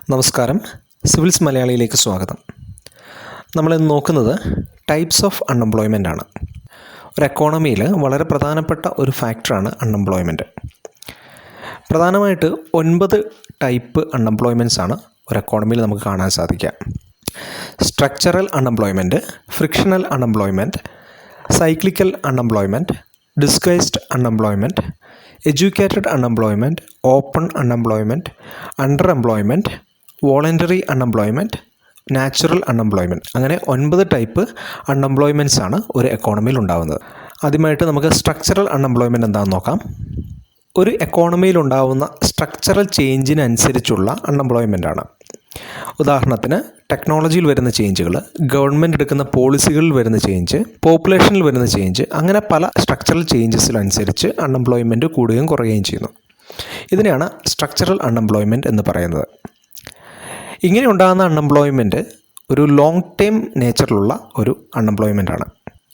നമസ്കാരം, സിവിൽസ് മലയാളിയിലേക്ക് സ്വാഗതം. നമ്മളിന്ന് നോക്കുന്നത് ടൈപ്സ് ഓഫ് അൺഎംപ്ലോയ്മെൻ്റ് ആണ്. ഒരു എക്കോണമിയിൽ വളരെ പ്രധാനപ്പെട്ട ഒരു ഫാക്ടറാണ് അൺഎംപ്ലോയ്മെൻറ്റ്. പ്രധാനമായിട്ട് 9 ടൈപ്പ് അൺഎംപ്ലോയ്മെൻറ്റ്സ് ആണ് ഒരു എക്കോണമിയിൽ നമുക്ക് കാണാൻ സാധിക്കുക. Structural unemployment, frictional unemployment, cyclical unemployment, disguised unemployment, educated unemployment, open unemployment, under employment, voluntary unemployment, natural unemployment, അങ്ങനെ 9 ടൈപ്പ് അൺഎംപ്ലോയ്മെൻറ്റ്സ് ആണ് ഒരു എക്കോണമിയിൽ ഉണ്ടാകുന്നത്. ആദ്യമായിട്ട് നമുക്ക് സ്ട്രക്ചറൽ അൺഎംപ്ലോയ്മെൻറ്റ് എന്താണെന്ന് നോക്കാം. ഒരു എക്കോണമിയിൽ ഉണ്ടാകുന്ന സ്ട്രക്ചറൽ ചേഞ്ചിനനുസരിച്ചുള്ള അൺഎംപ്ലോയ്മെൻ്റ് ആണ്. ഉദാഹരണത്തിന് ടെക്നോളജിയിൽ വരുന്ന ചേഞ്ചുകൾ, ഗവൺമെൻറ് എടുക്കുന്ന പോളിസികളിൽ വരുന്ന ചേഞ്ച്, പോപ്പുലേഷനിൽ വരുന്ന ചേഞ്ച്, അങ്ങനെ പല സ്ട്രക്ചറൽ ചേഞ്ചസിനനുസരിച്ച് അൺഎംപ്ലോയ്മെൻറ്റ് കൂടുകയും കുറയുകയും ചെയ്യുന്നു. ഇതിനെയാണ് സ്ട്രക്ചറൽ അൺഎംപ്ലോയ്മെൻറ്റ് എന്ന് പറയുന്നത്. ഇങ്ങനെ ഉണ്ടാകുന്ന അൺഎംപ്ലോയ്മെൻറ്റ് ഒരു ലോങ് ടേം നേച്ചറിലുള്ള ഒരു അൺഎംപ്ലോയ്മെൻ്റ് ആണ്.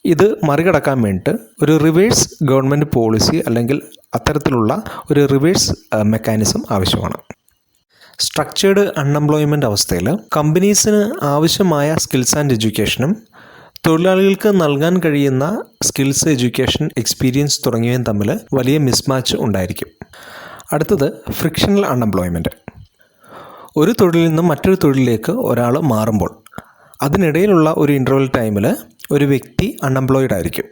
ഇത് മറികടക്കാൻ വേണ്ടിയിട്ട് ഒരു റിവേഴ്സ് ഗവൺമെൻറ് പോളിസി അല്ലെങ്കിൽ അത്തരത്തിലുള്ള ഒരു റിവേഴ്സ് മെക്കാനിസം ആവശ്യമാണ്. സ്ട്രക്ചേർഡ് അൺഎംപ്ലോയ്മെൻ്റ് അവസ്ഥയിൽ കമ്പനീസിന് ആവശ്യമായ സ്കിൽസ് ആൻഡ് എഡ്യൂക്കേഷനും തൊഴിലാളികൾക്ക് നൽകാൻ കഴിയുന്ന സ്കിൽസ്, എഡ്യൂക്കേഷൻ, എക്സ്പീരിയൻസ് തുടങ്ങിയവയും തമ്മിൽ വലിയ മിസ്മാച്ച് ഉണ്ടായിരിക്കും. അടുത്തത് ഫ്രിക്ഷണൽ അൺഎംപ്ലോയ്മെൻറ്റ്. ഒരു തൊഴിലിൽ നിന്നും മറ്റൊരു തൊഴിലിലേക്ക് ഒരാൾ മാറുമ്പോൾ അതിനിടയിലുള്ള ഒരു ഇൻ്റർവൽ ടൈമിൽ ഒരു വ്യക്തി അൺഎംപ്ലോയിഡ് ആയിരിക്കും.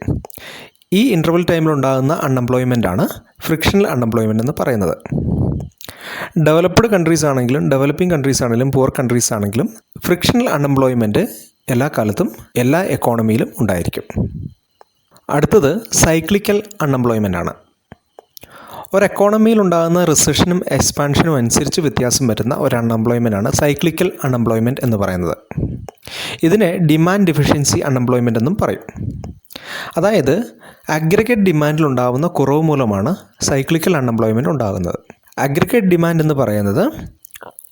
ഈ ഇൻ്റർവൽ ടൈമിലുണ്ടാകുന്ന അൺഎംപ്ലോയ്മെൻ്റ് ആണ് ഫ്രിക്ഷണൽ അൺഎംപ്ലോയ്മെൻ്റ് എന്ന് പറയുന്നത്. ഡെവലപ്ഡ് കൺട്രീസ് ആണെങ്കിലും ഡെവലപ്പിംഗ് കൺട്രീസ് ആണെങ്കിലും പുവർ കൺട്രീസ് ആണെങ്കിലും ഫ്രിക്ഷണൽ അൺഎംപ്ലോയ്മെൻറ്റ് എല്ലാ കാലത്തും എല്ലാ എക്കോണമിയിലും ഉണ്ടായിരിക്കും. അടുത്തത് സൈക്ലിക്കൽ അൺഎംപ്ലോയ്മെൻ്റ് ആണ്. ഒരു എക്കോണമിയിൽ ഉണ്ടാകുന്ന റിസഷനും എക്സ്പാൻഷനും അനുസരിച്ച് വ്യത്യാസം വരുന്ന ഒരു അൺഎംപ്ലോയ്മെൻ്റ് ആണ് സൈക്ലിക്കൽ അൺഎംപ്ലോയ്മെൻറ്റ് എന്ന് പറയുന്നത്. ഇതിനെ ഡിമാൻഡ് ഡെഫിഷ്യൻസി അൺഎംപ്ലോയ്മെൻ്റ് എന്നും പറയും. അതായത് അഗ്രിഗേറ്റ് ഡിമാൻഡിലുണ്ടാകുന്ന കുറവ് മൂലമാണ് സൈക്ലിക്കൽ അൺഎംപ്ലോയ്മെൻറ്റ് ഉണ്ടാകുന്നത്. അഗ്രിഗേറ്റ് ഡിമാൻഡ് എന്ന് പറയുന്നത്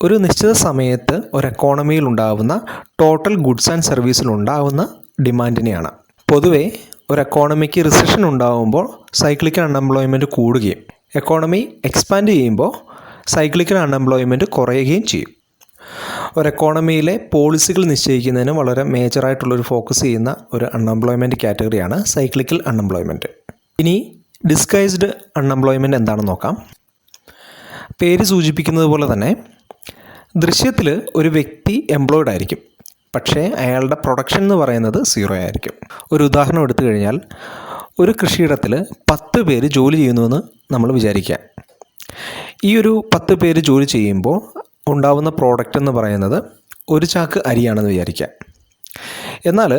ഒരു നിശ്ചിത സമയത്ത് ഒരു എക്കോണമിയിൽ ഉണ്ടാകുന്ന ടോട്ടൽ ഗുഡ്സ് ആൻഡ് സർവീസിലുണ്ടാകുന്ന ഡിമാൻഡിനെയാണ്. പൊതുവേ ഒരു എക്കോണമിക്ക് റിസഷൻ ഉണ്ടാകുമ്പോൾ സൈക്ലിക്കൽ അൺഎംപ്ലോയ്മെൻറ്റ് കൂടുകയും എക്കോണമി എക്സ്പാൻഡ് ചെയ്യുമ്പോൾ സൈക്ലിക്കൽ അൺഎംപ്ലോയ്മെൻറ്റ് കുറയുകയും ചെയ്യും. ഒരു എക്കോണമിയിലെ പോളിസികൾ നിശ്ചയിക്കുന്നതിന് വളരെ മേജറായിട്ടുള്ളൊരു ഫോക്കസ് ചെയ്യുന്ന ഒരു അൺഎംപ്ലോയ്മെൻറ്റ് കാറ്റഗറിയാണ് സൈക്ലിക്കൽ അൺഎംപ്ലോയ്മെൻറ്റ്. ഇനി ഡിസ്ഗൈസ്ഡ് അൺഎംപ്ലോയ്മെൻറ്റ് എന്താണെന്ന് നോക്കാം. പേര് സൂചിപ്പിക്കുന്നത് പോലെ തന്നെ ദൃശ്യത്തിൽ ഒരു വ്യക്തി എംപ്ലോയ്ഡ് ആയിരിക്കും, പക്ഷേ അയാളുടെ പ്രൊഡക്ഷൻ എന്ന് പറയുന്നത് 0 ആയിരിക്കും. ഒരു ഉദാഹരണം എടുത്തു കഴിഞ്ഞാൽ ഒരു കൃഷിയിടത്തിൽ 10 പേര് ജോലി ചെയ്യുന്നുവെന്ന് നമ്മൾ വിചാരിക്കുക. ഈ ഒരു 10 പേര് ജോലി ചെയ്യുമ്പോൾ ഉണ്ടാവുന്ന പ്രോഡക്റ്റ് എന്ന് പറയുന്നത് ഒരു ചാക്ക് അരിയാണെന്ന് വിചാരിക്കുക. എന്നാൽ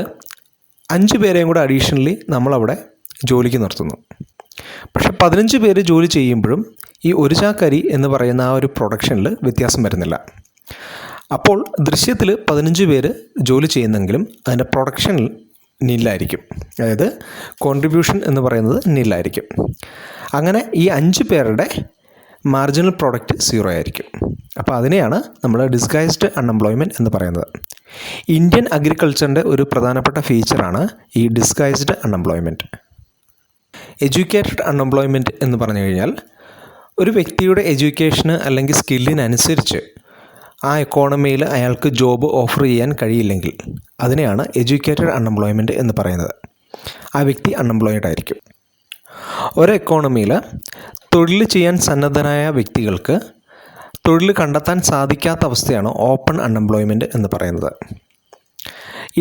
5 പേരെയും കൂടെ അഡീഷണലി നമ്മളവിടെ ജോലിക്ക് നിർത്തുന്നു. പക്ഷെ 15 പേര് ജോലി ചെയ്യുമ്പോഴും ഈ ഒരു ചാക്കരി എന്ന് പറയുന്ന ആ ഒരു പ്രൊഡക്ഷനിൽ വ്യത്യാസം വരുന്നില്ല. അപ്പോൾ ദൃശ്യത്തിൽ 15 പേര് ജോലി ചെയ്യുന്നെങ്കിലും അതിൻ്റെ പ്രൊഡക്ഷനിൽ നില്ലായിരിക്കും. അതായത് കോൺട്രിബ്യൂഷൻ എന്ന് പറയുന്നത് നില്ലായിരിക്കും. അങ്ങനെ ഈ 5 പേരുടെ മാർജിനൽ പ്രോഡക്റ്റ് 0 ആയിരിക്കും. അപ്പോൾ അതിനെയാണ് നമ്മൾ ഡിസ്ഗൈസ്ഡ് അൺഎംപ്ലോയ്മെൻറ്റ് എന്ന് പറയുന്നത്. ഇന്ത്യൻ അഗ്രികൾച്ചറിൻ്റെ ഒരു പ്രധാനപ്പെട്ട ഫീച്ചറാണ് ഈ ഡിസ്ഗൈസ്ഡ് അൺഎംപ്ലോയ്മെൻറ്റ്. എഡ്യൂക്കേറ്റഡ് അൺഎംപ്ലോയ്മെൻറ്റ് എന്ന് പറഞ്ഞു കഴിഞ്ഞാൽ ഒരു വ്യക്തിയുടെ എഡ്യൂക്കേഷന് അല്ലെങ്കിൽ സ്കില്ലിനനുസരിച്ച് ആ എക്കോണമിയിൽ അയാൾക്ക് ജോബ് ഓഫർ ചെയ്യാൻ കഴിയില്ലെങ്കിൽ അതിനെയാണ് എഡ്യൂക്കേറ്റഡ് അൺഎംപ്ലോയ്മെൻറ്റ് എന്ന് പറയുന്നത്. ആ വ്യക്തി അൺഎംപ്ലോയിഡ് ആയിരിക്കും. ഒരു എക്കോണമിയിൽ തൊഴിൽ ചെയ്യാൻ സന്നദ്ധനായ വ്യക്തികൾക്ക് തൊഴിൽ കണ്ടെത്താൻ സാധിക്കാത്ത അവസ്ഥയാണ് ഓപ്പൺ അൺഎംപ്ലോയ്മെൻറ്റ് എന്ന് പറയുന്നത്.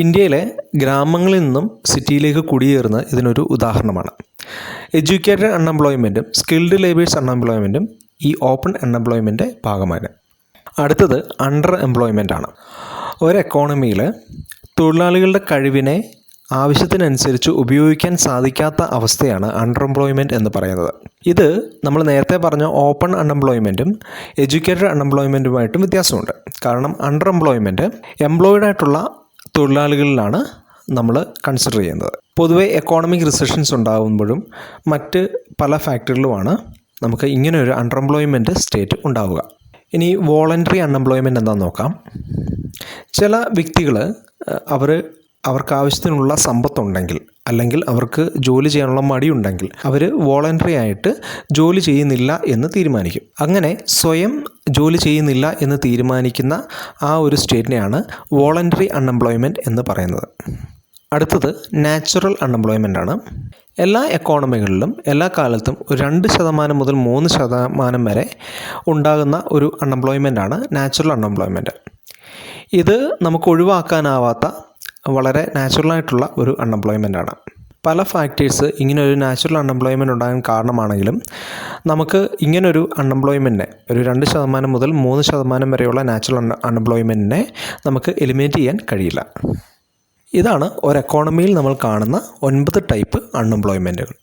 ഇന്ത്യയിലെ ഗ്രാമങ്ങളിൽ നിന്നും സിറ്റിയിലേക്ക് കുടിയേറുന്നത് ഇതിനൊരു ഉദാഹരണമാണ്. എഡ്യൂക്കേറ്റഡ് അൺഎംപ്ലോയ്മെൻറ്റും സ്കിൽഡ് ലേബേഴ്സ് അൺഎംപ്ലോയ്മെൻറ്റും ഈ ഓപ്പൺ അൺഎംപ്ലോയ്മെൻറ്റ് ഭാഗമാണ്. അടുത്തത് അണ്ടർ എംപ്ലോയ്മെൻ്റ് ആണ്. ഒരു എക്കോണമിയിൽ തൊഴിലാളികളുടെ കഴിവിനെ ആവശ്യത്തിനനുസരിച്ച് ഉപയോഗിക്കാൻ സാധിക്കാത്ത അവസ്ഥയാണ് അണ്ടർ എംപ്ലോയ്മെൻറ്റ് എന്ന് പറയുന്നത്. ഇത് നമ്മൾ നേരത്തെ പറഞ്ഞ ഓപ്പൺ അൺഎംപ്ലോയ്മെൻറ്റും എഡ്യൂക്കേറ്റഡ് അൺഎംപ്ലോയ്മെൻറ്റുമായിട്ടും വ്യത്യാസമുണ്ട്. കാരണം അണ്ടർ എംപ്ലോയ്മെൻറ്റ് എംപ്ലോയിഡ് ആയിട്ടുള്ള തൊഴിലാളികളിലാണ് നമ്മൾ കൺസിഡർ ചെയ്യുന്നത്. പൊതുവേ എക്കോണമിക് റിസഷൻസ് ഉണ്ടാകുമ്പോഴും മറ്റ് പല ഫാക്ടറികളുമാണ് നമുക്ക് ഇങ്ങനെ ഒരു അണ്ടർ എംപ്ലോയ്മെൻറ്റ് സ്റ്റേറ്റ് ഉണ്ടാവുക. ഇനി വോളണ്ടറി അൺഎംപ്ലോയ്മെൻറ്റ് എന്താണെന്ന് നോക്കാം. ചില വ്യക്തികൾ അവർ അവർക്ക് ആവശ്യത്തിനുള്ള സമ്പത്തുണ്ടെങ്കിൽ, അല്ലെങ്കിൽ അവർക്ക് ജോലി ചെയ്യാനുള്ള മടിയുണ്ടെങ്കിൽ അവർ വോളണ്ടറി ആയിട്ട് ജോലി ചെയ്യുന്നില്ല എന്ന് തീരുമാനിക്കും. അങ്ങനെ സ്വയം ജോലി ചെയ്യുന്നില്ല എന്ന് തീരുമാനിക്കുന്ന ആ ഒരു സ്റ്റേറ്റിനെയാണ് വോളണ്ടറി അൺഎംപ്ലോയ്മെൻറ്റ് എന്ന് പറയുന്നത്. അടുത്തത് നാച്ചുറൽ അൺഎംപ്ലോയ്മെൻ്റ് ആണ്. എല്ലാ എക്കോണമികളിലും എല്ലാ കാലത്തും 2% മുതൽ 3% വരെ ഉണ്ടാകുന്ന ഒരു അൺഎംപ്ലോയ്മെൻ്റ് ആണ് നാച്ചുറൽ അൺഎംപ്ലോയ്മെൻറ്റ്. ഇത് നമുക്ക് ഒഴിവാക്കാനാവാത്ത വളരെ നാച്ചുറലായിട്ടുള്ള ഒരു അൺഎംപ്ലോയ്മെൻ്റ് ആണ്. പല ഫാക്ടേഴ്സ് ഇങ്ങനൊരു നാച്ചുറൽ അൺഎംപ്ലോയ്മെൻറ്റ് ഉണ്ടാകാൻ കാരണമാണെങ്കിലും നമുക്ക് ഇങ്ങനൊരു അൺഎംപ്ലോയ്മെൻറ്റിനെ, ഒരു 2% മുതൽ 3% വരെയുള്ള നാച്ചുറൽ അൺഎംപ്ലോയ്മെൻറ്റിനെ നമുക്ക് എലിമിനേറ്റ് ചെയ്യാൻ കഴിയില്ല. ഇതാണ് ഒരു എക്കോണമിയിൽ നമ്മൾ കാണുന്ന 9 ടൈപ്പ് അൺഎംപ്ലോയ്മെൻറ്റുകൾ.